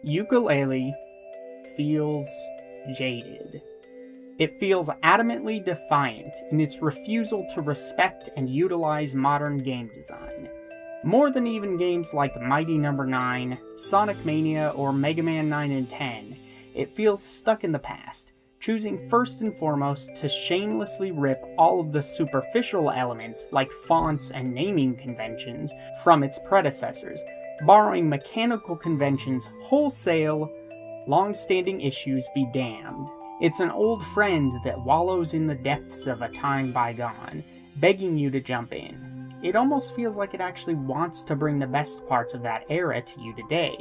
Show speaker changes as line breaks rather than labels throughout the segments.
Yooka-Laylee feels jaded. It feels adamantly defiant in its refusal to respect and utilize modern game design. More than even games like Mighty No. 9, Sonic Mania, or Mega Man 9 and 10, it feels stuck in the past, choosing first and foremost to shamelessly rip all of the superficial elements like fonts and naming conventions from its predecessors, borrowing mechanical conventions wholesale. Long-standing issues be damned. It's an old friend that wallows in the depths of a time bygone, begging you to jump in. It almost feels like it actually wants to bring the best parts of that era to you today,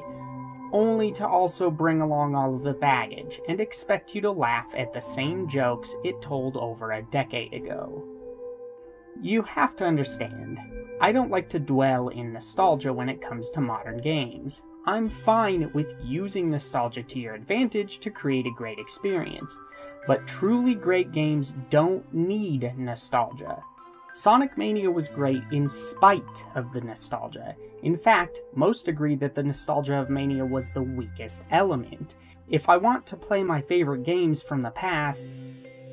only to also bring along all of the baggage and expect you to laugh at the same jokes it told over a decade ago. You have to understand, I don't like to dwell in nostalgia when it comes to modern games. I'm fine with using nostalgia to your advantage to create a great experience, but truly great games don't need nostalgia. Sonic Mania was great in spite of the nostalgia. In fact, most agree that the nostalgia of Mania was the weakest element. If I want to play my favorite games from the past,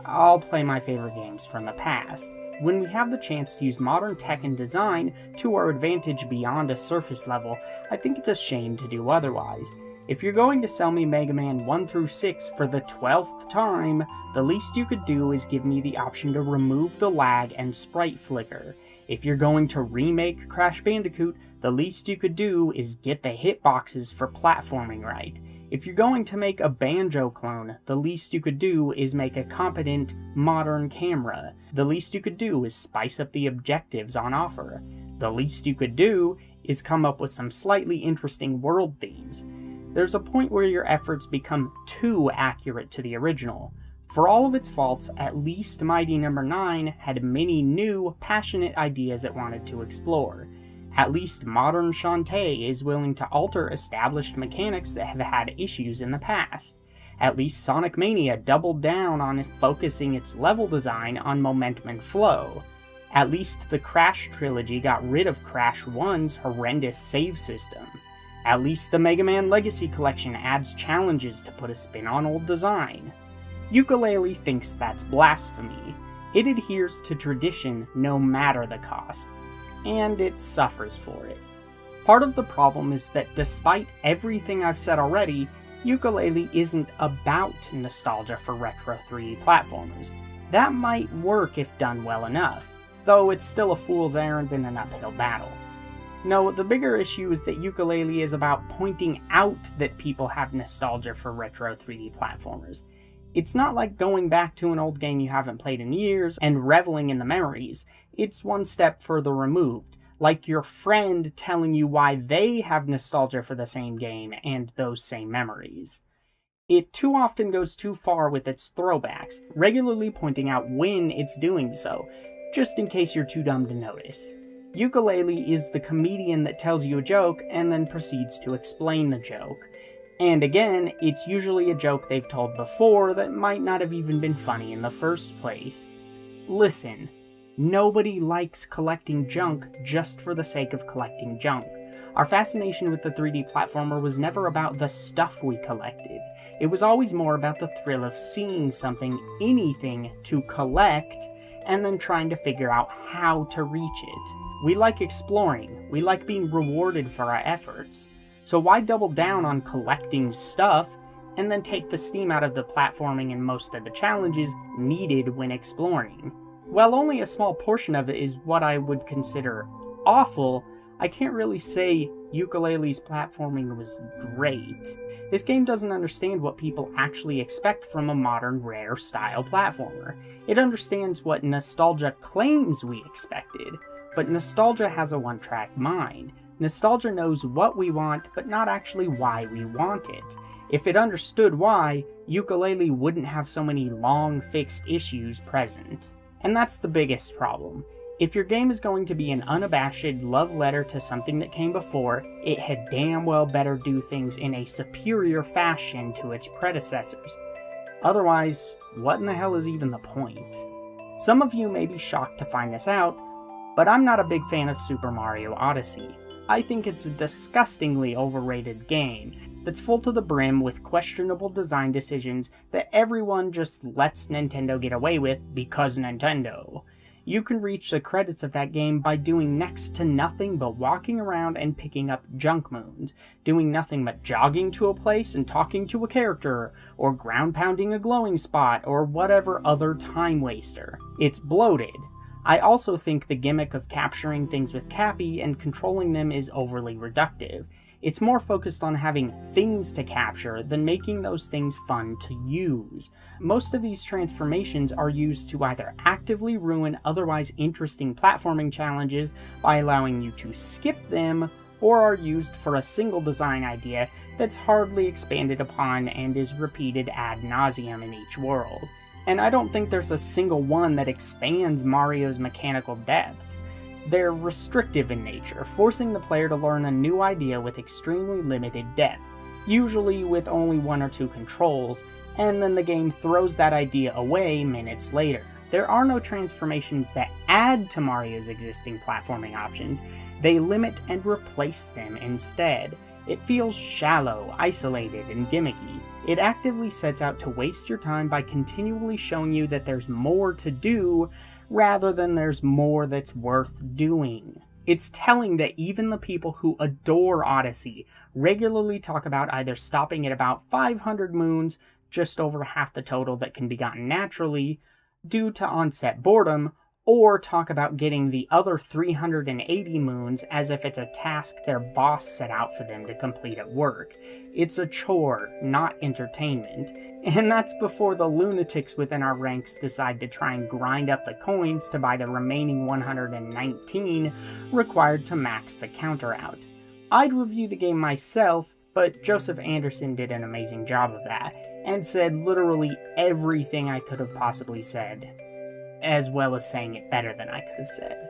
I'll play my favorite games from the past. When we have the chance to use modern tech and design to our advantage beyond a surface level, I think it's a shame to do otherwise. If you're going to sell me Mega Man 1 through 6 for the 12th time, the least you could do is give me the option to remove the lag and sprite flicker. If you're going to remake Crash Bandicoot, the least you could do is get the hitboxes for platforming right. If you're going to make a Banjo clone, the least you could do is make a competent, modern camera. The least you could do is spice up the objectives on offer. The least you could do is come up with some slightly interesting world themes. There's a point where your efforts become too accurate to the original. For all of its faults, at least Mighty No. 9 had many new, passionate ideas it wanted to explore. At least modern Shantae is willing to alter established mechanics that have had issues in the past. At least Sonic Mania doubled down on focusing its level design on momentum and flow. At least the Crash trilogy got rid of Crash 1's horrendous save system. At least the Mega Man Legacy Collection adds challenges to put a spin on old design. Yooka-Laylee thinks that's blasphemy. It adheres to tradition no matter the cost, and it suffers for it. Part of the problem is that despite everything I've said already, Yooka-Laylee isn't about nostalgia for retro 3D platformers. That might work if done well enough, though it's still a fool's errand and an uphill battle. No, the bigger issue is that Yooka-Laylee is about pointing out that people have nostalgia for retro 3D platformers. It's not like going back to an old game you haven't played in years and reveling in the memories. It's one step further removed, like your friend telling you why they have nostalgia for the same game and those same memories. It too often goes too far with its throwbacks, regularly pointing out when it's doing so, just in case you're too dumb to notice. Yooka-Laylee is the comedian that tells you a joke and then proceeds to explain the joke. And again, it's usually a joke they've told before that might not have even been funny in the first place. Listen, nobody likes collecting junk just for the sake of collecting junk. Our fascination with the 3D platformer was never about the stuff we collected. It was always more about the thrill of seeing something, anything, to collect, and then trying to figure out how to reach it. We like exploring. We like being rewarded for our efforts. So why double down on collecting stuff, and then take the steam out of the platforming and most of the challenges needed when exploring? While only a small portion of it is what I would consider awful, I can't really say Yooka-Laylee's platforming was great. This game doesn't understand what people actually expect from a modern rare style platformer. It understands what nostalgia claims we expected, but nostalgia has a one-track mind. Nostalgia knows what we want, but not actually why we want it. If it understood why, Yooka-Laylee wouldn't have so many long, fixed issues present. And that's the biggest problem. If your game is going to be an unabashed love letter to something that came before, it had damn well better do things in a superior fashion to its predecessors. Otherwise, what in the hell is even the point? Some of you may be shocked to find this out, but I'm not a big fan of Super Mario Odyssey. I think it's a disgustingly overrated game, that's full to the brim with questionable design decisions that everyone just lets Nintendo get away with because Nintendo. You can reach the credits of that game by doing next to nothing but walking around and picking up junk moons, doing nothing but jogging to a place and talking to a character, or ground pounding a glowing spot, or whatever other time waster. It's bloated. I also think the gimmick of capturing things with Cappy and controlling them is overly reductive. It's more focused on having things to capture than making those things fun to use. Most of these transformations are used to either actively ruin otherwise interesting platforming challenges by allowing you to skip them, or are used for a single design idea that's hardly expanded upon and is repeated ad nauseum in each world. And I don't think there's a single one that expands Mario's mechanical depth. They're restrictive in nature, forcing the player to learn a new idea with extremely limited depth, usually with only one or two controls, and then the game throws that idea away minutes later. There are no transformations that add to Mario's existing platforming options, they limit and replace them instead. It feels shallow, isolated, and gimmicky. It actively sets out to waste your time by continually showing you that there's more to do, rather than there's more that's worth doing. It's telling that even the people who adore Odyssey regularly talk about either stopping at about 500 moons, just over half the total that can be gotten naturally, due to onset boredom, or talk about getting the other 380 moons as if it's a task their boss set out for them to complete at work. It's a chore, not entertainment. And that's before the lunatics within our ranks decide to try and grind up the coins to buy the remaining 119 required to max the counter out. I'd review the game myself, but Joseph Anderson did an amazing job of that, and said literally everything I could have possibly said, as well as saying it better than I could have said.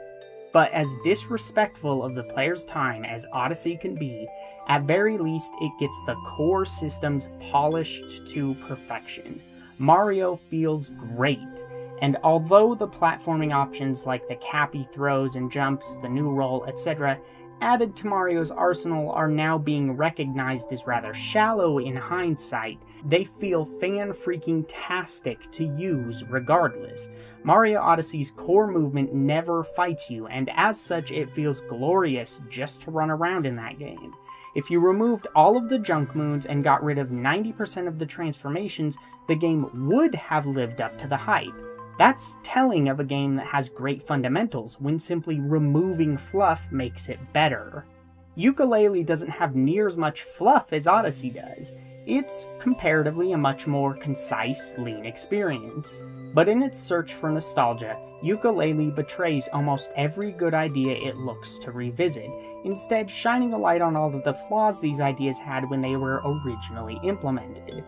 But as disrespectful of the player's time as Odyssey can be, at very least it gets the core systems polished to perfection. Mario feels great, and although the platforming options like the Cappy throws and jumps, the new roll, etc., added to Mario's arsenal are now being recognized as rather shallow in hindsight, they feel fan-freaking-tastic to use regardless. Mario Odyssey's core movement never fights you, and as such it feels glorious just to run around in that game. If you removed all of the junk moons and got rid of 90% of the transformations, the game would have lived up to the hype. That's telling of a game that has great fundamentals when simply removing fluff makes it better. Yooka-Laylee doesn't have near as much fluff as Odyssey does. It's comparatively a much more concise, lean experience. But in its search for nostalgia, Yooka-Laylee betrays almost every good idea it looks to revisit, instead shining a light on all of the flaws these ideas had when they were originally implemented.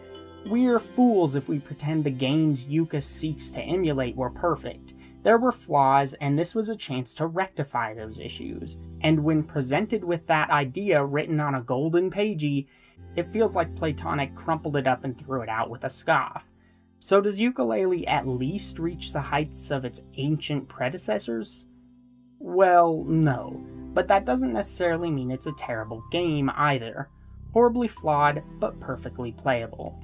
We're fools if we pretend the games Yooka seeks to emulate were perfect. There were flaws, and this was a chance to rectify those issues. And when presented with that idea written on a golden pagey, it feels like Platonic crumpled it up and threw it out with a scoff. So does Yooka-Laylee at least reach the heights of its ancient predecessors? Well, no. But that doesn't necessarily mean it's a terrible game either. Horribly flawed, but perfectly playable.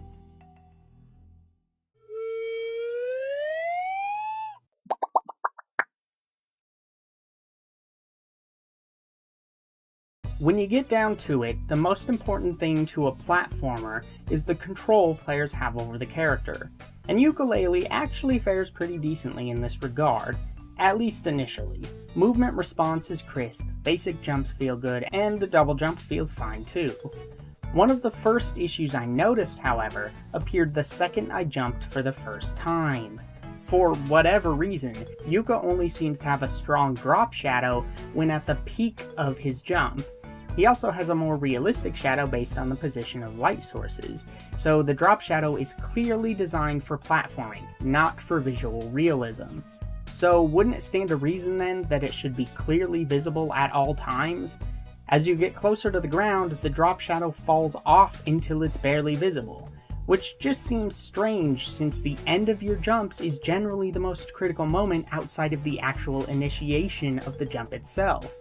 When you get down to it, the most important thing to a platformer is the control players have over the character, and Yooka-Laylee actually fares pretty decently in this regard, at least initially. Movement response is crisp, basic jumps feel good, and the double jump feels fine too. One of the first issues I noticed, however, appeared the second I jumped for the first time. For whatever reason, Yooka only seems to have a strong drop shadow when at the peak of his jump. He also has a more realistic shadow based on the position of light sources, so the drop shadow is clearly designed for platforming, not for visual realism. So wouldn't it stand to reason then that it should be clearly visible at all times? As you get closer to the ground, the drop shadow falls off until it's barely visible, which just seems strange since the end of your jumps is generally the most critical moment outside of the actual initiation of the jump itself.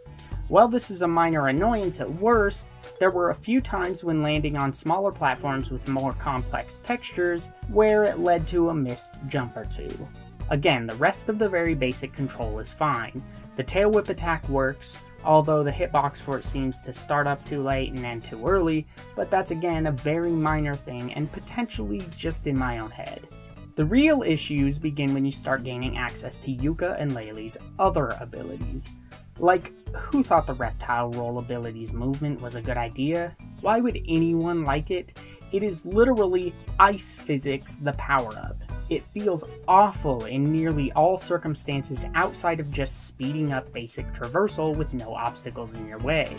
While this is a minor annoyance at worst, There were a few times when landing on smaller platforms with more complex textures where it led to a missed jump or two. Again, the rest of the very basic control is fine. The tail whip attack works, although the hitbox for it seems to start up too late and end too early, but that's again a very minor thing and potentially just in my own head. The real issues begin when you start gaining access to Yooka-Laylee's other abilities. Like, who thought the reptile roll ability's movement was a good idea? Why would anyone like it? It is literally ice physics the power-up. It feels awful in nearly all circumstances outside of just speeding up basic traversal with no obstacles in your way.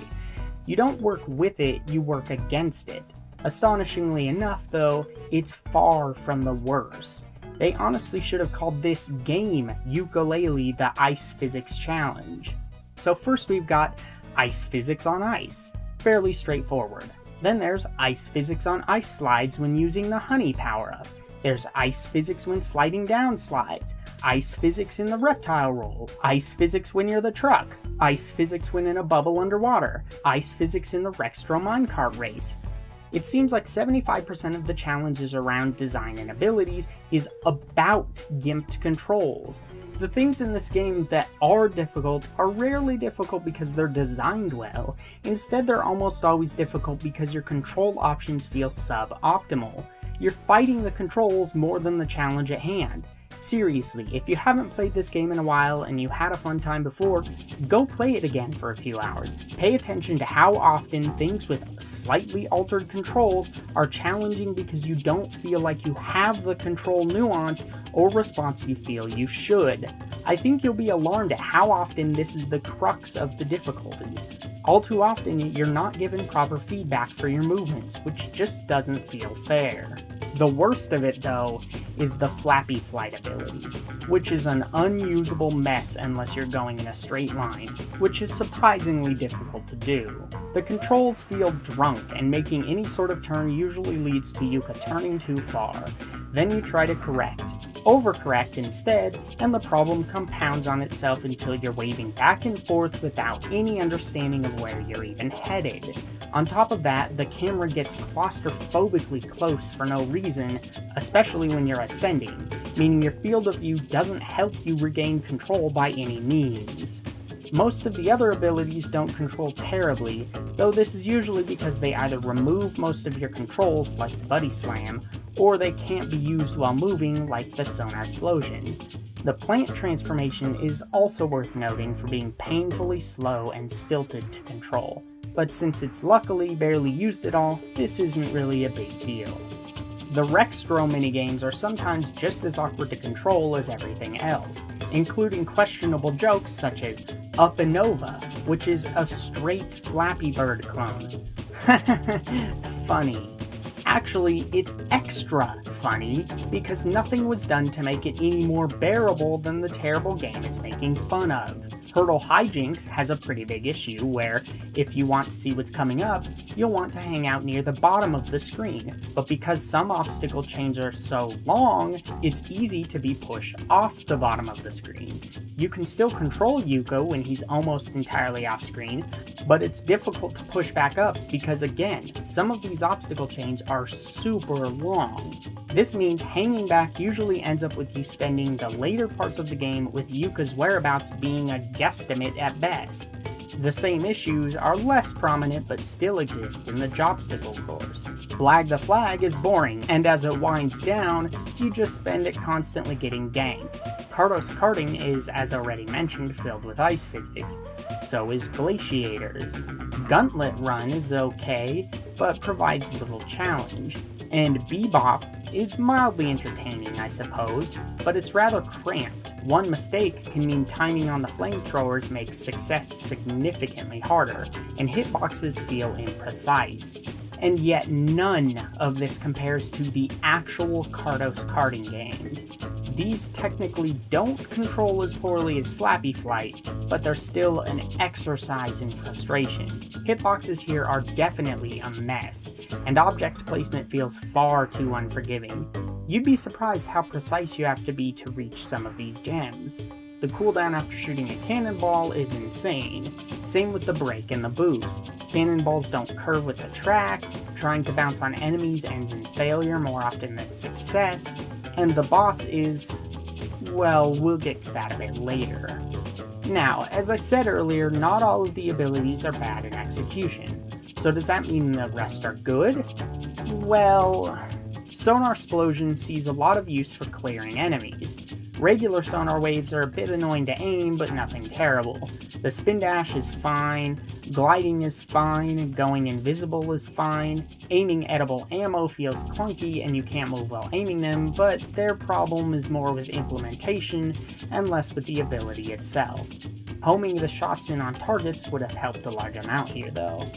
You don't work with it, you work against it. Astonishingly enough, though, it's far from the worst. They honestly should have called this game Yooka-Laylee the Ice Physics Challenge. So first we've got ice physics on ice. Fairly straightforward. Then there's ice physics on ice slides when using the honey power-up. There's ice physics when sliding down slides, ice physics in the reptile roll, ice physics when you're the truck, ice physics when in a bubble underwater, ice physics in the Rextro minecart race. It seems like 75% of the challenges around design and abilities is about gimped controls. The things in this game that are difficult are rarely difficult because they're designed well. Instead, they're almost always difficult because your control options feel suboptimal. You're fighting the controls more than the challenge at hand. Seriously, if you haven't played this game in a while and you had a fun time before, go play it again for a few hours. Pay attention to how often things with slightly altered controls are challenging because you don't feel like you have the control nuance or response you feel you should. I think you'll be alarmed at how often this is the crux of the difficulty. All too often, you're not given proper feedback for your movements, which just doesn't feel fair. The worst of it, though, is the Flappy Flight ability, which is an unusable mess unless you're going in a straight line, which is surprisingly difficult to do. The controls feel drunk, and making any sort of turn usually leads to Yooka turning too far. Then you try to correct. Overcorrect instead, and the problem compounds on itself until you're waving back and forth without any understanding of where you're even headed. On top of that, the camera gets claustrophobically close for no reason, especially when you're ascending, meaning your field of view doesn't help you regain control by any means. Most of the other abilities don't control terribly, though this is usually because they either remove most of your controls, like the Buddy Slam, or they can't be used while moving, like the Sonar Explosion. The plant transformation is also worth noting for being painfully slow and stilted to control, but since it's luckily barely used at all, this isn't really a big deal. The Rextro minigames are sometimes just as awkward to control as everything else, including questionable jokes such as Up and Nova, which is a straight Flappy Bird clone. Funny. Actually, it's extra funny, because nothing was done to make it any more bearable than the terrible game it's making fun of. Hurdle Hijinks has a pretty big issue where, if you want to see what's coming up, you'll want to hang out near the bottom of the screen, but because some obstacle chains are so long, it's easy to be pushed off the bottom of the screen. You can still control Yooka when he's almost entirely off screen, but it's difficult to push back up because again, some of these obstacle chains are super long. This means hanging back usually ends up with you spending the later parts of the game with Yuka's whereabouts being a guesstimate at best. The same issues are less prominent but still exist in the Jobstacle course. Blag the Flag is boring, and as it winds down, you just spend it constantly getting ganked. Kartos Karting is, as already mentioned, filled with ice physics. So is Glaciators. Gauntlet Run is okay, but provides little challenge. And Bebop is mildly entertaining, I suppose, but it's rather cramped. One mistake can mean timing on the flamethrowers makes success significantly harder, and hitboxes feel imprecise. And yet none of this compares to the actual Kartos karting games. These technically don't control as poorly as Flappy Flight, but they're still an exercise in frustration. Hitboxes here are definitely a mess, and object placement feels far too unforgiving. You'd be surprised how precise you have to be to reach some of these gems. The cooldown after shooting a cannonball is insane. Same with the break and the boost. Cannonballs don't curve with the track, trying to bounce on enemies ends in failure more often than success, and the boss is... well, we'll get to that a bit later. Now, as I said earlier, not all of the abilities are bad in execution. So does that mean the rest are good? Well, Sonar Explosion sees a lot of use for clearing enemies. Regular sonar waves are a bit annoying to aim, but nothing terrible. The spin dash is fine, gliding is fine, going invisible is fine, aiming edible ammo feels clunky and you can't move while aiming them, but their problem is more with implementation and less with the ability itself. Homing the shots in on targets would have helped a large amount here though.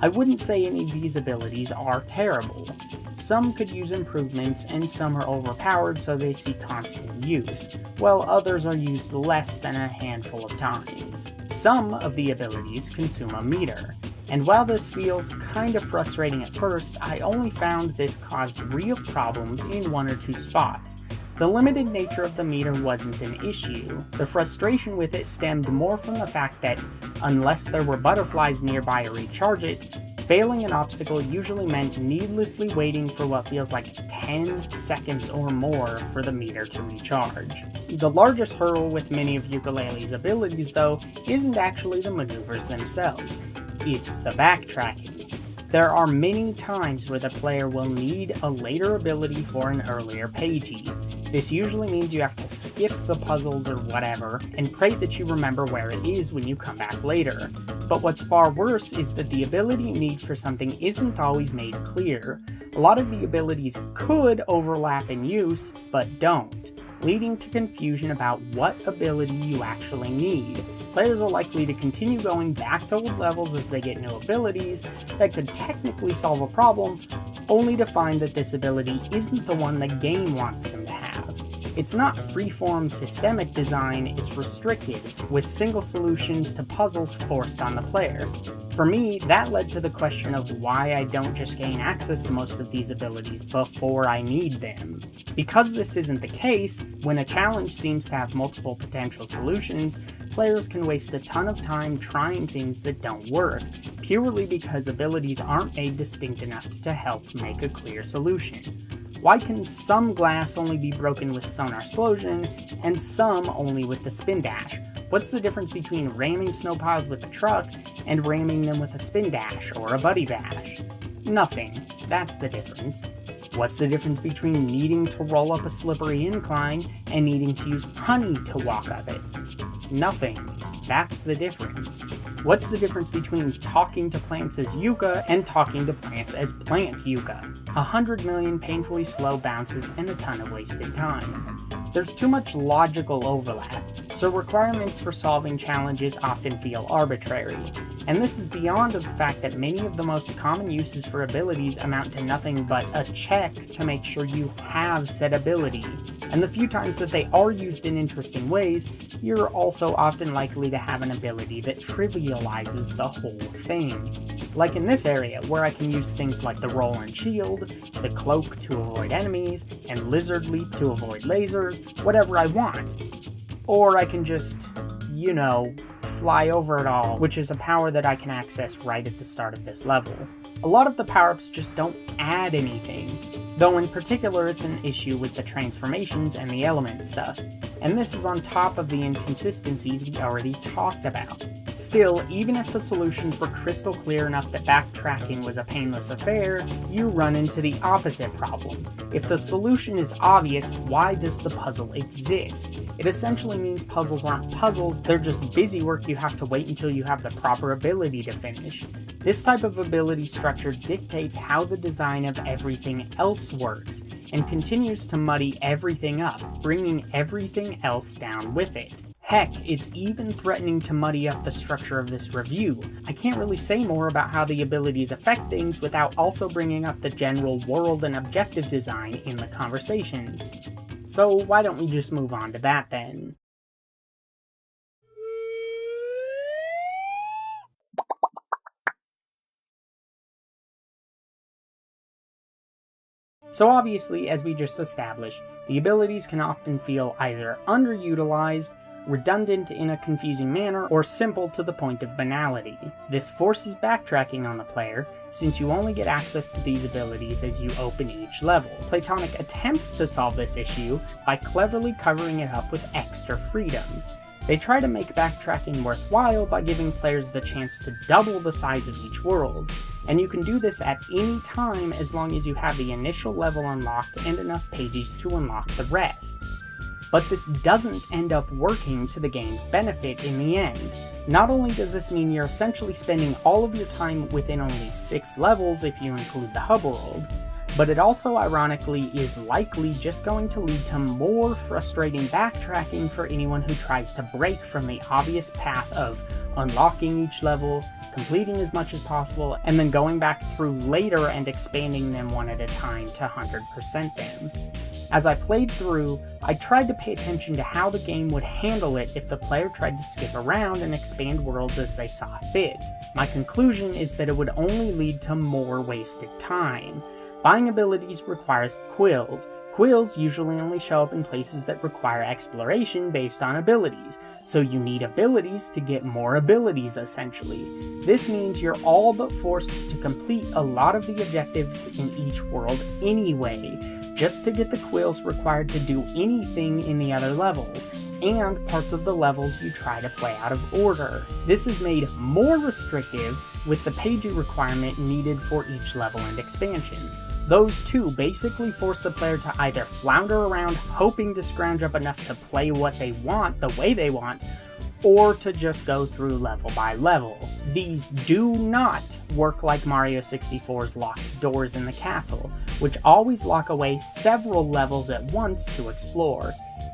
I wouldn't say any of these abilities are terrible. Some could use improvements, and some are overpowered so they see constant use, while others are used less than a handful of times. Some of the abilities consume a meter, and while this feels kind of frustrating at first, I only found this caused real problems in one or two spots. The limited nature of the meter wasn't an issue. The frustration with it stemmed more from the fact that, unless there were butterflies nearby to recharge it, failing an obstacle usually meant needlessly waiting for what feels like 10 seconds or more for the meter to recharge. The largest hurdle with many of Yooka-Laylee's abilities, though, isn't actually the maneuvers themselves. It's the backtracking. There are many times where the player will need a later ability for an earlier pagey. This usually means you have to skip the puzzles or whatever, and pray that you remember where it is when you come back later. But what's far worse is that the ability you need for something isn't always made clear. A lot of the abilities could overlap in use, but don't, leading to confusion about what ability you actually need. Players are likely to continue going back to old levels as they get new abilities that could technically solve a problem, only to find that this ability isn't the one the game wants them to have. It's not freeform systemic design, it's restricted, with single solutions to puzzles forced on the player. For me, that led to the question of why I don't just gain access to most of these abilities before I need them. Because this isn't the case, when a challenge seems to have multiple potential solutions, players can waste a ton of time trying things that don't work, purely because abilities aren't made distinct enough to help make a clear solution. Why can some glass only be broken with Sonar Explosion, and some only with the spin dash? What's the difference between ramming snowpiles with a truck and ramming them with a spin dash or a buddy bash? Nothing. That's the difference. What's the difference between needing to roll up a slippery incline and needing to use honey to walk up it? Nothing. That's the difference. What's the difference between talking to plants as Yooka and talking to plants as Plant Yooka? 100 million painfully slow bounces and a ton of wasted time. There's too much logical overlap, so requirements for solving challenges often feel arbitrary. And this is beyond the fact that many of the most common uses for abilities amount to nothing but a check to make sure you have said ability. And the few times that they are used in interesting ways, you're also often likely to have an ability that trivializes the whole thing. Like in this area, where I can use things like the roll and shield, the cloak to avoid enemies, and lizard leap to avoid lasers, whatever I want. Or I can just, fly over it all, which is a power that I can access right at the start of this level. A lot of the power-ups just don't add anything, though in particular it's an issue with the transformations and the element stuff, and this is on top of the inconsistencies we already talked about. Still, even if the solutions were crystal clear enough that backtracking was a painless affair, you run into the opposite problem. If the solution is obvious, why does the puzzle exist? It essentially means puzzles aren't puzzles, they're just busy work you have to wait until you have the proper ability to finish. This type of ability structure dictates how the design of everything else works, and continues to muddy everything up, bringing everything else down with it. Heck, it's even threatening to muddy up the structure of this review. I can't really say more about how the abilities affect things without also bringing up the general world and objective design in the conversation. So why don't we just move on to that then? So obviously, as we just established, the abilities can often feel either underutilized, redundant in a confusing manner, or simple to the point of banality. This forces backtracking on the player, since you only get access to these abilities as you open each level. Playtonic attempts to solve this issue by cleverly covering it up with extra freedom. They try to make backtracking worthwhile by giving players the chance to double the size of each world, and you can do this at any time as long as you have the initial level unlocked and enough pages to unlock the rest. But this doesn't end up working to the game's benefit in the end. Not only does this mean you're essentially spending all of your time within only 6 levels if you include the hub world, but it also ironically is likely just going to lead to more frustrating backtracking for anyone who tries to break from the obvious path of unlocking each level, completing as much as possible, and then going back through later and expanding them one at a time to 100% them. As I played through, I tried to pay attention to how the game would handle it if the player tried to skip around and expand worlds as they saw fit. My conclusion is that it would only lead to more wasted time. Buying abilities requires quills. Quills usually only show up in places that require exploration based on abilities, so you need abilities to get more abilities essentially. This means you're all but forced to complete a lot of the objectives in each world anyway, just to get the quills required to do anything in the other levels, and parts of the levels you try to play out of order. This is made more restrictive with the page requirement needed for each level and expansion. Those two basically force the player to either flounder around hoping to scrounge up enough to play what they want the way they want, or to just go through level by level. These do not work like Mario 64's locked doors in the castle, which always lock away several levels at once to explore.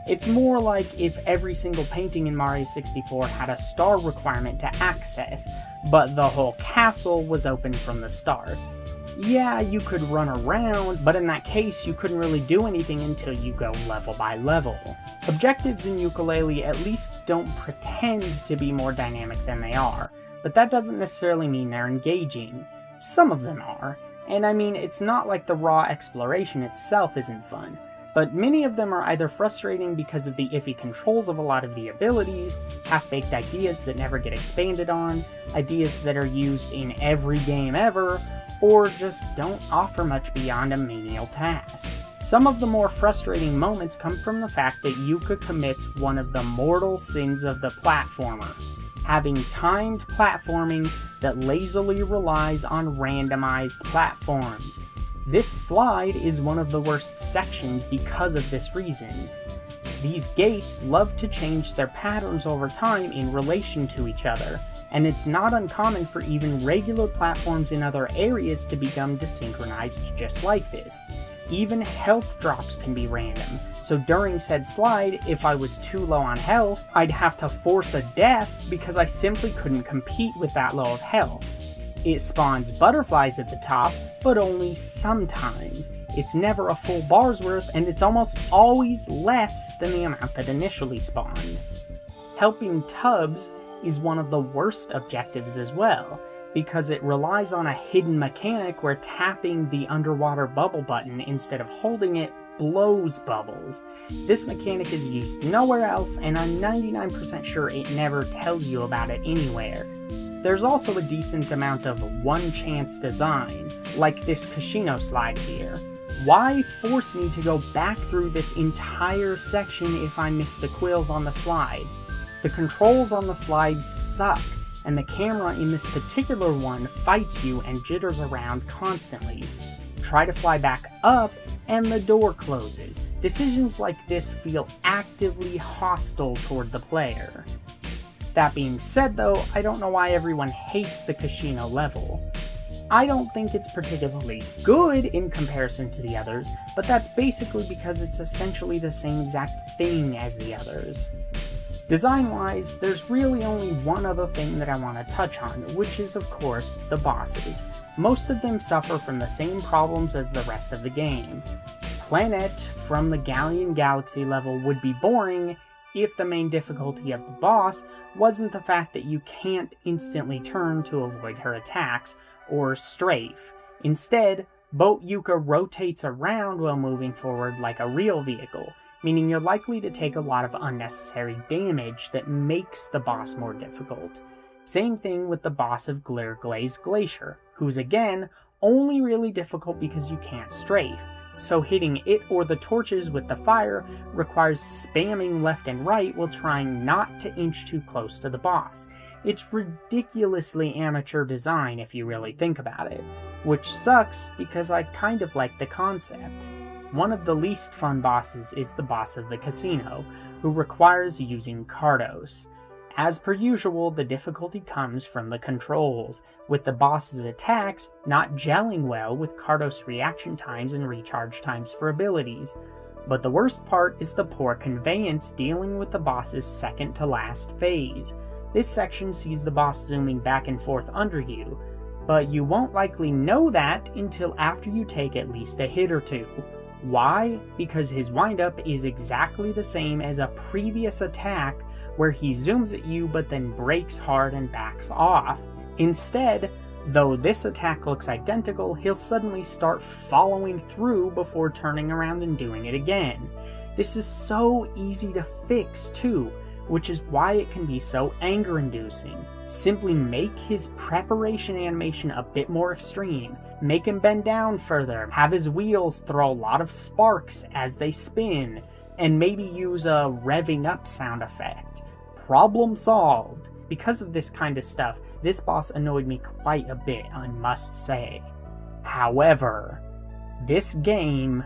It's more like if every single painting in Mario 64 had a star requirement to access, but the whole castle was open from the start. Yeah, you could run around, but in that case you couldn't really do anything until you go level by level. Objectives in Yooka-Laylee at least don't pretend to be more dynamic than they are, but that doesn't necessarily mean they're engaging. Some of them are, and I mean it's not like the raw exploration itself isn't fun, but many of them are either frustrating because of the iffy controls of a lot of the abilities, half-baked ideas that never get expanded on, ideas that are used in every game ever, or just don't offer much beyond a menial task. Some of the more frustrating moments come from the fact that Yooka commits one of the mortal sins of the platformer, having timed platforming that lazily relies on randomized platforms. This slide is one of the worst sections because of this reason. These gates love to change their patterns over time in relation to each other, and it's not uncommon for even regular platforms in other areas to become desynchronized just like this. Even health drops can be random, so during said slide, if I was too low on health, I'd have to force a death because I simply couldn't compete with that low of health. It spawns butterflies at the top, but only sometimes. It's never a full bar's worth, and it's almost always less than the amount that initially spawned. Helping tubs is one of the worst objectives as well, because it relies on a hidden mechanic where tapping the underwater bubble button instead of holding it blows bubbles. This mechanic is used nowhere else, and I'm 99% sure it never tells you about it anywhere. There's also a decent amount of one-chance design, like this casino slide here. Why force me to go back through this entire section if I miss the quills on the slide? The controls on the slide suck, and the camera in this particular one fights you and jitters around constantly. Try to fly back up, and the door closes. Decisions like this feel actively hostile toward the player. That being said though, I don't know why everyone hates the casino level. I don't think it's particularly good in comparison to the others, but that's basically because it's essentially the same exact thing as the others. Design-wise, there's really only one other thing that I want to touch on, which is of course the bosses. Most of them suffer from the same problems as the rest of the game. Planet from the Galleon Galaxy level would be boring if the main difficulty of the boss wasn't the fact that you can't instantly turn to avoid her attacks, or strafe. Instead, Boat Yooka rotates around while moving forward like a real vehicle, meaning you're likely to take a lot of unnecessary damage that makes the boss more difficult. Same thing with the boss of Glirglaze Glacier, who's again only really difficult because you can't strafe, so hitting it or the torches with the fire requires spamming left and right while trying not to inch too close to the boss. It's ridiculously amateur design if you really think about it, which sucks because I kind of like the concept. One of the least fun bosses is the boss of the casino, who requires using Cardos. As per usual, the difficulty comes from the controls, with the boss's attacks not gelling well with Cardos reaction times and recharge times for abilities. But the worst part is the poor conveyance dealing with the boss's second to last phase. This section sees the boss zooming back and forth under you, but you won't likely know that until after you take at least a hit or two. Why? Because his windup is exactly the same as a previous attack where he zooms at you but then brakes hard and backs off. Instead, though this attack looks identical, he'll suddenly start following through before turning around and doing it again. This is so easy to fix too, which is why it can be so anger-inducing. Simply make his preparation animation a bit more extreme, make him bend down further, have his wheels throw a lot of sparks as they spin, and maybe use a revving up sound effect. Problem solved! Because of this kind of stuff, this boss annoyed me quite a bit, I must say. However, this game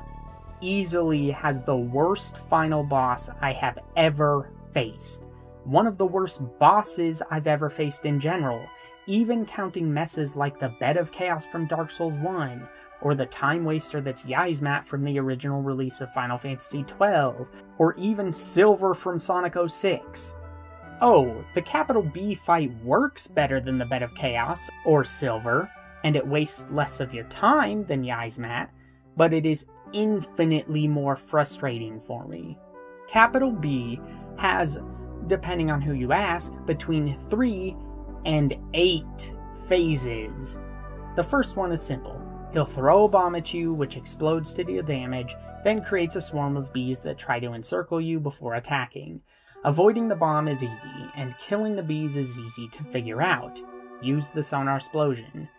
easily has the worst final boss I have ever faced. One of the worst bosses I've ever faced in general, even counting messes like the Bed of Chaos from Dark Souls 1, or the time waster that's Yzmat from the original release of Final Fantasy XII, or even Silver from Sonic 06. Oh, the capital B fight works better than the Bed of Chaos, or Silver, and it wastes less of your time than Yzmat, but it is infinitely more frustrating for me. Capital B has, depending on who you ask, between 3 and 8 phases. The first one is simple. He'll throw a bomb at you, which explodes to deal damage, then creates a swarm of bees that try to encircle you before attacking. Avoiding the bomb is easy, and killing the bees is easy to figure out. Use the sonar explosion.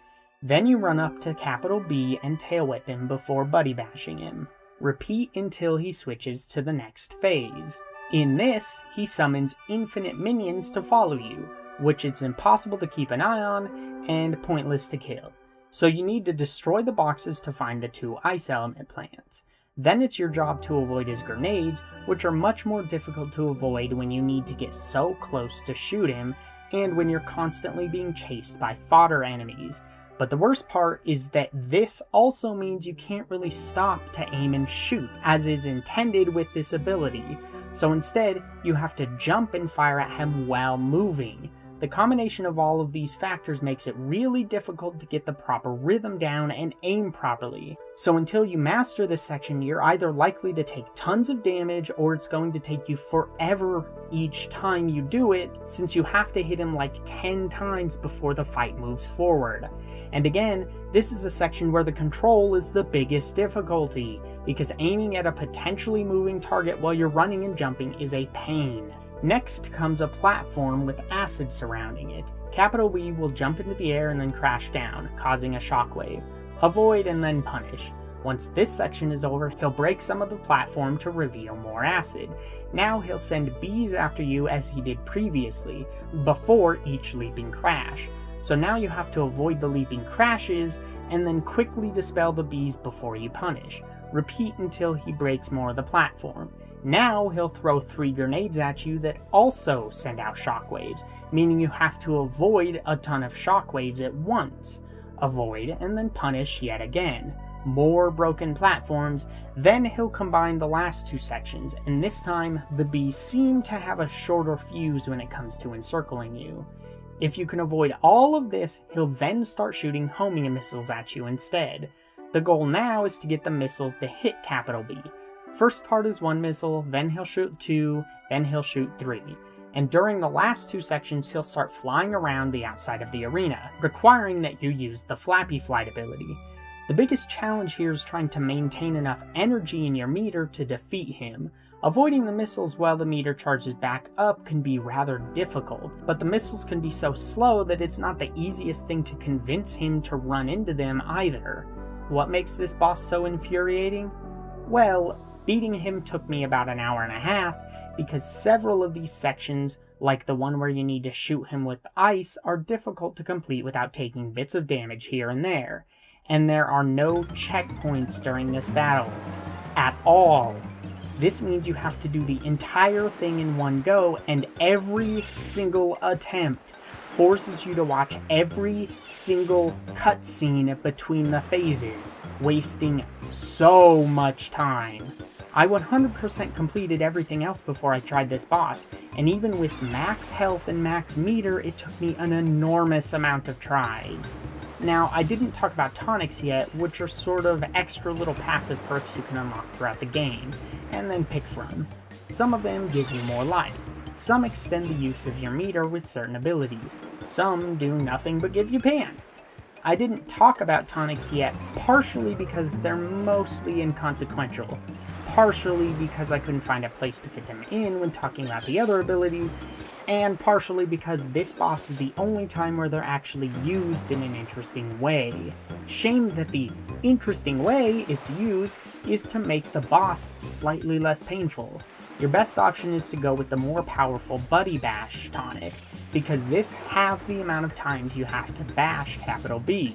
Then you run up to capital B and tail whip him before buddy bashing him. Repeat until he switches to the next phase. In this, he summons infinite minions to follow you, which it's impossible to keep an eye on and pointless to kill. So you need to destroy the boxes to find the 2 ice element plants. Then it's your job to avoid his grenades, which are much more difficult to avoid when you need to get so close to shoot him, and when you're constantly being chased by fodder enemies. But the worst part is that this also means you can't really stop to aim and shoot, as is intended with this ability. So instead, you have to jump and fire at him while moving. The combination of all of these factors makes it really difficult to get the proper rhythm down and aim properly. So until you master this section, you're either likely to take tons of damage, or it's going to take you forever each time you do it, since you have to hit him like 10 times before the fight moves forward. And again, this is a section where the control is the biggest difficulty, because aiming at a potentially moving target while you're running and jumping is a pain. Next comes a platform with acid surrounding it. Capital B will jump into the air and then crash down, causing a shockwave. Avoid and then punish. Once this section is over, he'll break some of the platform to reveal more acid. Now he'll send bees after you as he did previously, before each leaping crash. So now you have to avoid the leaping crashes, and then quickly dispel the bees before you punish. Repeat until he breaks more of the platform. Now he'll throw 3 grenades at you that also send out shockwaves, meaning you have to avoid a ton of shockwaves at once. Avoid and then punish yet again. More broken platforms, then he'll combine the last 2 sections, and this time the bees seem to have a shorter fuse when it comes to encircling you. If you can avoid all of this, he'll then start shooting homing missiles at you instead. The goal now is to get the missiles to hit capital B. First part is 1 missile, then he'll shoot 2, then he'll shoot 3. And during the last 2 sections, he'll start flying around the outside of the arena, requiring that you use the Flappy Flight ability. The biggest challenge here is trying to maintain enough energy in your meter to defeat him. Avoiding the missiles while the meter charges back up can be rather difficult, but the missiles can be so slow that it's not the easiest thing to convince him to run into them either. What makes this boss so infuriating? Well, beating him took me about an hour and a half, because several of these sections, like the one where you need to shoot him with ice, are difficult to complete without taking bits of damage here and there. And there are no checkpoints during this battle. At all. This means you have to do the entire thing in one go, and every single attempt forces you to watch every single cutscene between the phases, wasting so much time. I 100% completed everything else before I tried this boss, and even with max health and max meter, it took me an enormous amount of tries. Now, I didn't talk about tonics yet, which are sort of extra little passive perks you can unlock throughout the game, and then pick from. Some of them give you more life. Some extend the use of your meter with certain abilities. Some do nothing but give you pants. I didn't talk about tonics yet, partially because they're mostly inconsequential, partially because I couldn't find a place to fit them in when talking about the other abilities, and partially because this boss is the only time where they're actually used in an interesting way. Shame that the interesting way it's used is to make the boss slightly less painful. Your best option is to go with the more powerful Buddy Bash tonic, because this halves the amount of times you have to bash capital B.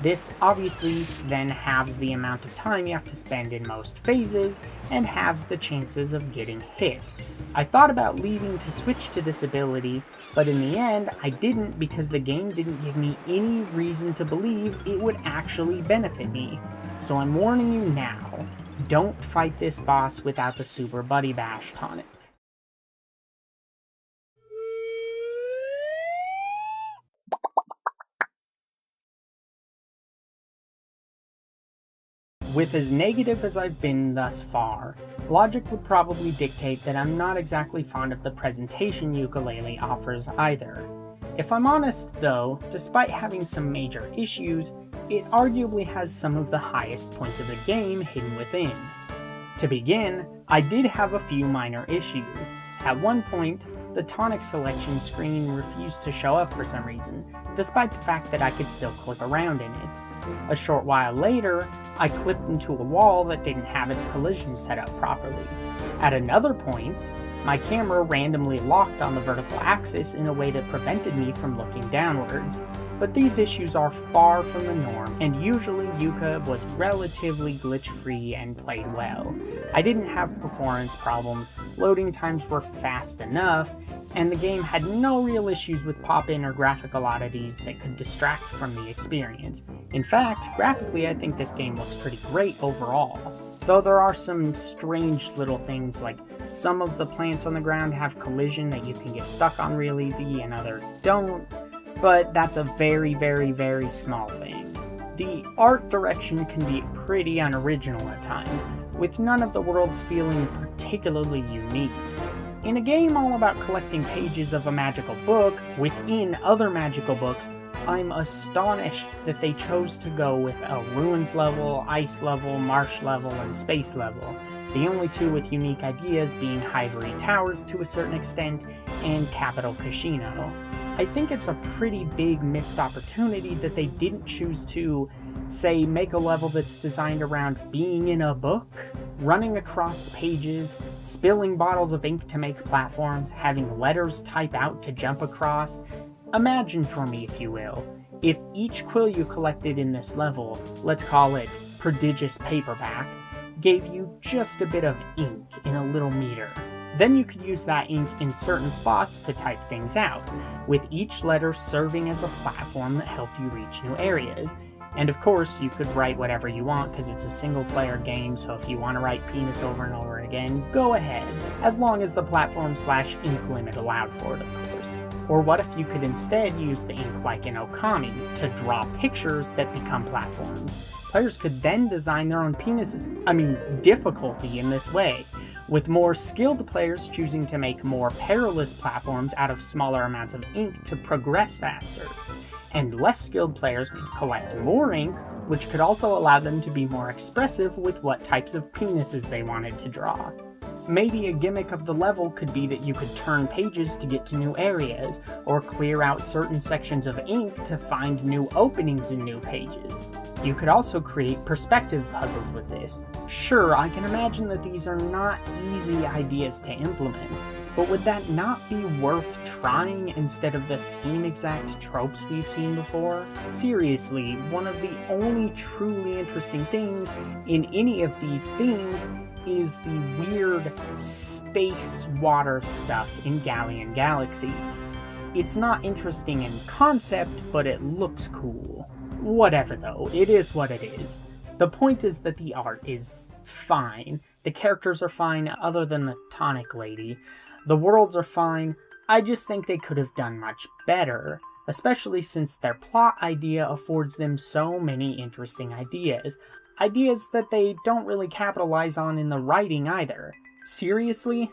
This obviously then halves the amount of time you have to spend in most phases, and halves the chances of getting hit. I thought about leaving to switch to this ability, but in the end I didn't because the game didn't give me any reason to believe it would actually benefit me. So I'm warning you now, don't fight this boss without the Super Buddy Bash tonic. With as negative as I've been thus far, logic would probably dictate that I'm not exactly fond of the presentation Yooka-Laylee offers either. If I'm honest though, despite having some major issues, it arguably has some of the highest points of the game hidden within. To begin, I did have a few minor issues. At one point, the tonic selection screen refused to show up for some reason, despite the fact that I could still click around in it. A short while later, I clipped into a wall that didn't have its collision set up properly. At another point, my camera randomly locked on the vertical axis in a way that prevented me from looking downwards. But these issues are far from the norm, and usually Yooka was relatively glitch-free and played well. I didn't have performance problems, loading times were fast enough, and the game had no real issues with pop-in or graphical oddities that could distract from the experience. In fact, graphically I think this game looks pretty great overall. Though there are some strange little things like some of the plants on the ground have collision that you can get stuck on real easy and others don't, but that's a very, very, very small thing. The art direction can be pretty unoriginal at times, with none of the worlds feeling particularly unique. In a game all about collecting pages of a magical book within other magical books, I'm astonished that they chose to go with a ruins level, ice level, marsh level, and space level, the only two with unique ideas being Hivory Towers to a certain extent, and Capital Casino. I think it's a pretty big missed opportunity that they didn't choose to, say, make a level that's designed around being in a book, running across pages, spilling bottles of ink to make platforms, having letters type out to jump across. Imagine for me, if you will, if each quill you collected in this level, let's call it prodigious paperback, gave you just a bit of ink in a little meter. Then you could use that ink in certain spots to type things out, with each letter serving as a platform that helped you reach new areas. And of course, you could write whatever you want because it's a single-player game, so if you want to write penis over and over again, go ahead, as long as the platform/ink limit allowed for it, of course. Or what if you could instead use the ink like in Okami to draw pictures that become platforms? Players could then design their own difficulty in this way, with more skilled players choosing to make more perilous platforms out of smaller amounts of ink to progress faster. And less skilled players could collect more ink, which could also allow them to be more expressive with what types of penises they wanted to draw. Maybe a gimmick of the level could be that you could turn pages to get to new areas, or clear out certain sections of ink to find new openings in new pages. You could also create perspective puzzles with this. Sure, I can imagine that these are not easy ideas to implement, but would that not be worth trying instead of the same exact tropes we've seen before? Seriously, one of the only truly interesting things in any of these themes is the weird space water stuff in Galleon Galaxy. It's not interesting in concept, but it looks cool. Whatever though, it is what it is. The point is that the art is fine. The characters are fine other than the tonic lady. The worlds are fine. I just think they could have done much better, especially since their plot idea affords them so many interesting ideas. Ideas that they don't really capitalize on in the writing either. Seriously,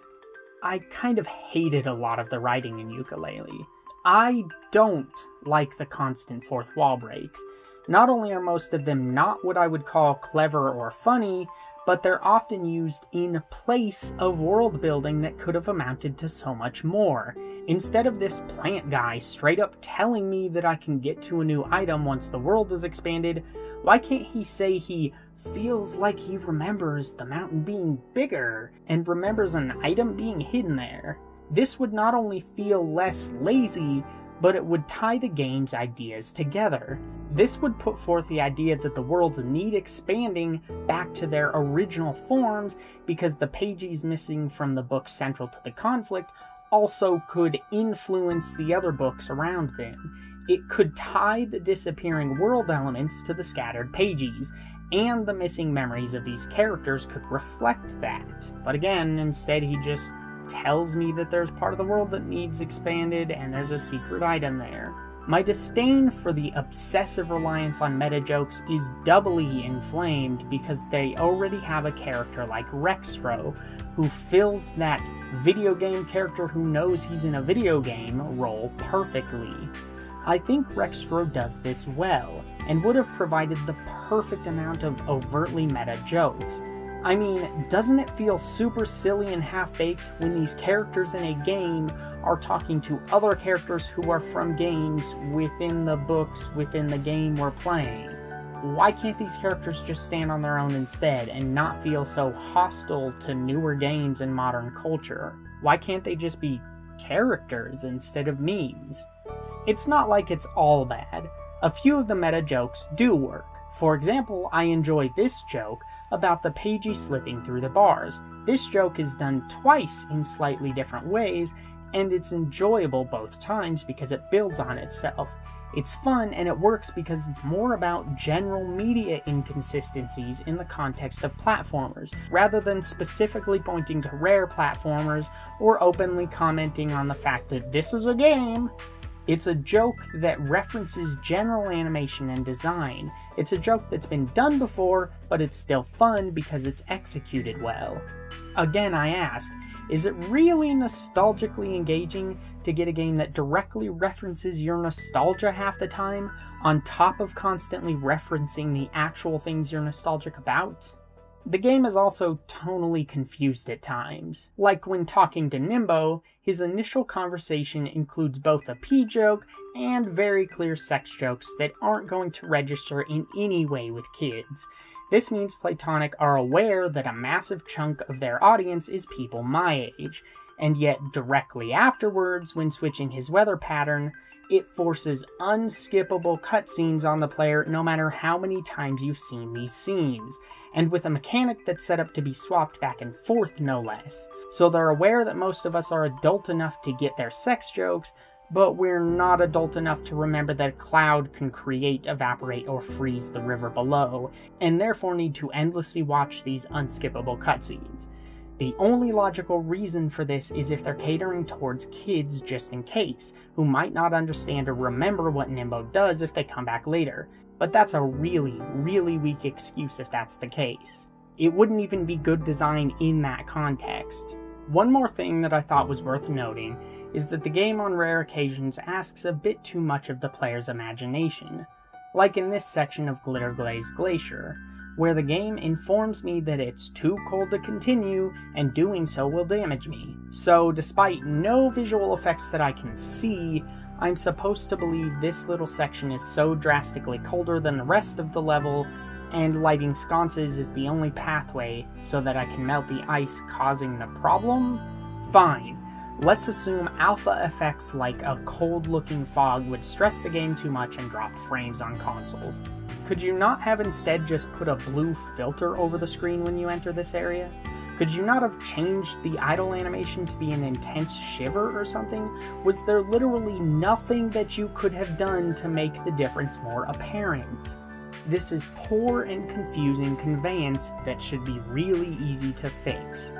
I kind of hated a lot of the writing in Yooka-Laylee. I don't like the constant fourth wall breaks. Not only are most of them not what I would call clever or funny, but they're often used in place of world building that could have amounted to so much more. Instead of this plant guy straight up telling me that I can get to a new item once the world is expanded, why can't he say he feels like he remembers the mountain being bigger and remembers an item being hidden there? This would not only feel less lazy, but it would tie the game's ideas together. This would put forth the idea that the worlds need expanding back to their original forms because the pages missing from the books central to the conflict also could influence the other books around them. It could tie the disappearing world elements to the scattered pages, and the missing memories of these characters could reflect that. But again, instead he just tells me that there's part of the world that needs expanded and there's a secret item there. My disdain for the obsessive reliance on meta jokes is doubly inflamed because they already have a character like Rextro, who fills that video game character who knows he's in a video game role perfectly. I think Rextro does this well, and would have provided the perfect amount of overtly meta jokes. I mean, doesn't it feel super silly and half-baked when these characters in a game are talking to other characters who are from games within the books within the game we're playing? Why can't these characters just stand on their own instead and not feel so hostile to newer games and modern culture? Why can't they just be characters instead of memes? It's not like it's all bad. A few of the meta jokes do work. For example, I enjoy this joke about the pagey slipping through the bars. This joke is done twice in slightly different ways, and it's enjoyable both times because it builds on itself. It's fun and it works because it's more about general media inconsistencies in the context of platformers, rather than specifically pointing to rare platformers or openly commenting on the fact that this is a game. It's a joke that references general animation and design. It's a joke that's been done before, but it's still fun because it's executed well. Again, I ask, is it really nostalgically engaging to get a game that directly references your nostalgia half the time, on top of constantly referencing the actual things you're nostalgic about? The game is also tonally confused at times. Like when talking to Nimbo, his initial conversation includes both a pee joke and very clear sex jokes that aren't going to register in any way with kids. This means Playtonic are aware that a massive chunk of their audience is people my age, and yet directly afterwards, when switching his weather pattern, it forces unskippable cutscenes on the player no matter how many times you've seen these scenes, and with a mechanic that's set up to be swapped back and forth no less. So they're aware that most of us are adult enough to get their sex jokes, but we're not adult enough to remember that a cloud can create, evaporate, or freeze the river below, and therefore need to endlessly watch these unskippable cutscenes. The only logical reason for this is if they're catering towards kids just in case, who might not understand or remember what Nimbo does if they come back later. But that's a really, really weak excuse if that's the case. It wouldn't even be good design in that context. One more thing that I thought was worth noting is that the game on rare occasions asks a bit too much of the player's imagination. Like in this section of Glitter Glaze Glacier. where the game informs me that it's too cold to continue and doing so will damage me. So despite no visual effects that I can see, I'm supposed to believe this little section is so drastically colder than the rest of the level, and lighting sconces is the only pathway so that I can melt the ice, causing the problem? Fine. Let's assume alpha effects like a cold-looking fog would stress the game too much and drop frames on consoles. Could you not have instead just put a blue filter over the screen when you enter this area? Could you not have changed the idle animation to be an intense shiver or something? Was there literally nothing that you could have done to make the difference more apparent? This is poor and confusing conveyance that should be really easy to fix.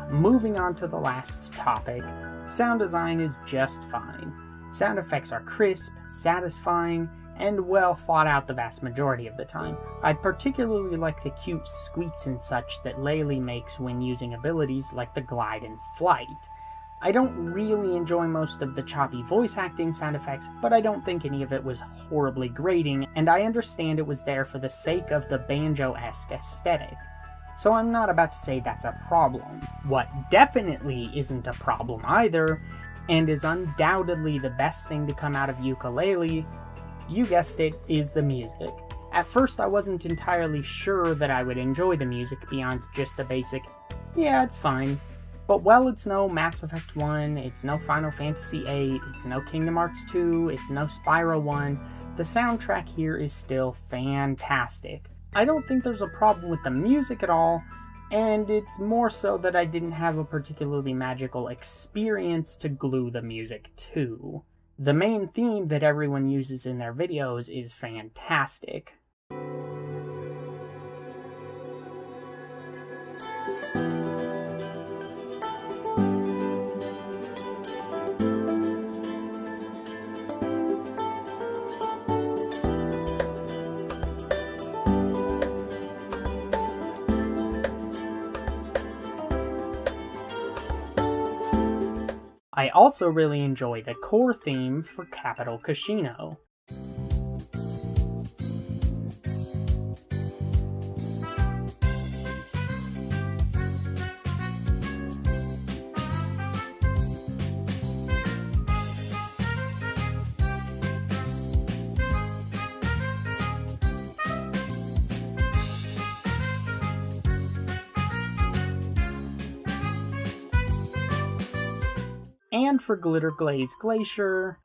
Moving on to the last topic, sound design is just fine. Sound effects are crisp, satisfying, and well thought out the vast majority of the time. I particularly like the cute squeaks and such that Laylee makes when using abilities like the glide and flight. I don't really enjoy most of the choppy voice acting sound effects, but I don't think any of it was horribly grating, and I understand it was there for the sake of the banjo-esque aesthetic. So I'm not about to say that's a problem. What definitely isn't a problem either, and is undoubtedly the best thing to come out of Yooka-Laylee, you guessed it, is the music. At first I wasn't entirely sure that I would enjoy the music beyond just a basic, yeah, it's fine. But while it's no Mass Effect 1, it's no Final Fantasy 8, it's no Kingdom Hearts 2, it's no Spyro 1, the soundtrack here is still fantastic. I don't think there's a problem with the music at all, and it's more so that I didn't have a particularly magical experience to glue the music to. The main theme that everyone uses in their videos is fantastic. I also really enjoy the core theme for Capital Casino. And for Glitter Glaze Glacier,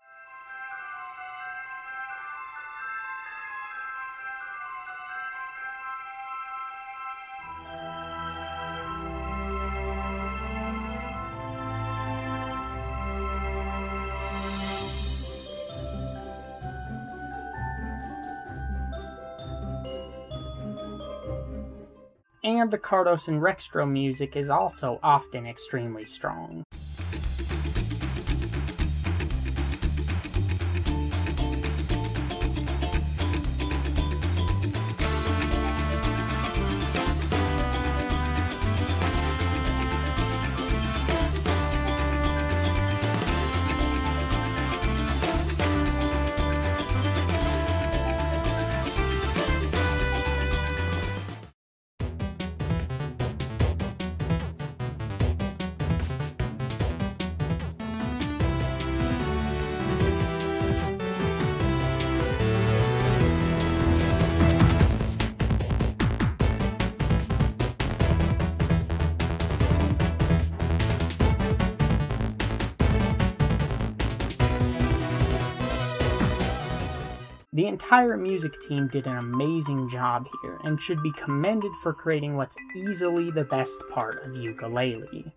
and the Cardos and Rextro music is also often extremely strong. The entire music team did an amazing job here, and should be commended for creating what's easily the best part of Yooka-Laylee.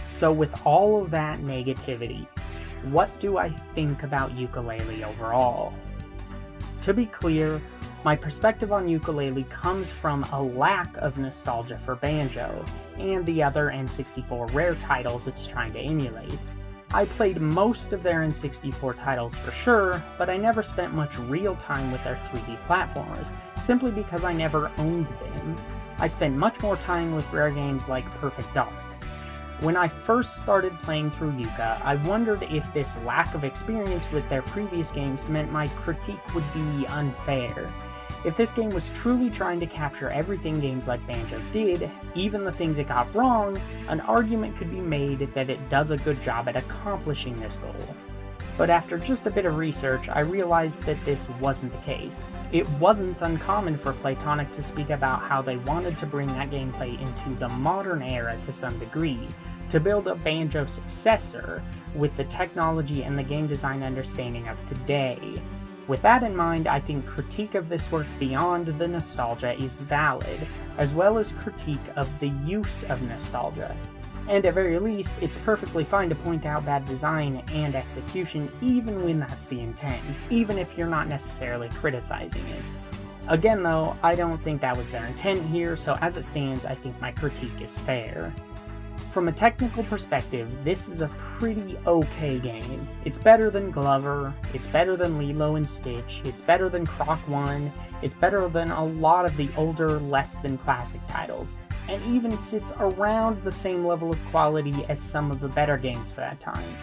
So with all of that negativity, what do I think about Yooka-Laylee overall? To be clear, my perspective on Yooka-Laylee comes from a lack of nostalgia for Banjo, and the other N64 Rare titles it's trying to emulate. I played most of their N64 titles for sure, but I never spent much real time with their 3D platformers, simply because I never owned them. I spent much more time with rare games like Perfect Dark. When I first started playing through Yooka, I wondered if this lack of experience with their previous games meant my critique would be unfair. If this game was truly trying to capture everything games like Banjo did, even the things it got wrong, an argument could be made that it does a good job at accomplishing this goal. But after just a bit of research, I realized that this wasn't the case. It wasn't uncommon for Playtonic to speak about how they wanted to bring that gameplay into the modern era to some degree, to build a Banjo successor with the technology and the game design understanding of today. With that in mind, I think critique of this work beyond the nostalgia is valid, as well as critique of the use of nostalgia. And at very least, it's perfectly fine to point out bad design and execution even when that's the intent, even if you're not necessarily criticizing it. Again though, I don't think that was their intent here, so as it stands, I think my critique is fair. From a technical perspective, this is a pretty okay game. It's better than Glover, it's better than Lilo and Stitch, it's better than Croc 1, it's better than a lot of the older, less than classic titles, and even sits around the same level of quality as some of the better games for that time.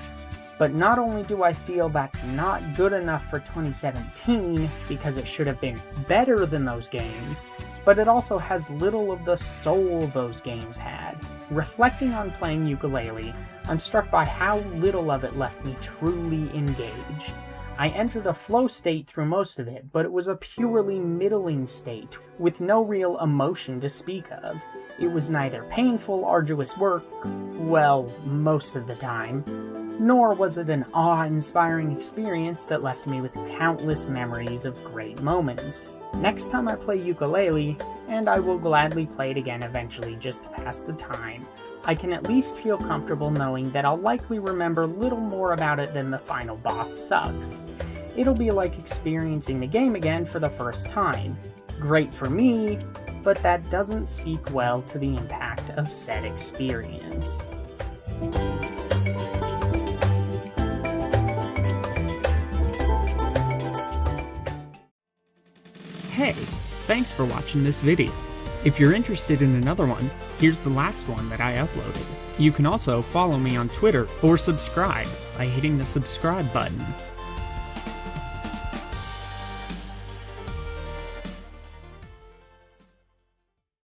But not only do I feel that's not good enough for 2017, because it should have been better than those games, but it also has little of the soul those games had. Reflecting on playing Yooka-Laylee, I'm struck by how little of it left me truly engaged. I entered a flow state through most of it, but it was a purely middling state, with no real emotion to speak of. It was neither painful, arduous work, well, most of the time, nor was it an awe-inspiring experience that left me with countless memories of great moments. Next time I play Yooka-Laylee, and I will gladly play it again eventually just to pass the time, I can at least feel comfortable knowing that I'll likely remember little more about it than the final boss sucks. It'll be like experiencing the game again for the first time. Great for me, but that doesn't speak well to the impact of said experience. Hey, thanks for watching this video. If you're interested in another one, here's the last one that I uploaded. You can also follow me on Twitter or subscribe by hitting the subscribe button.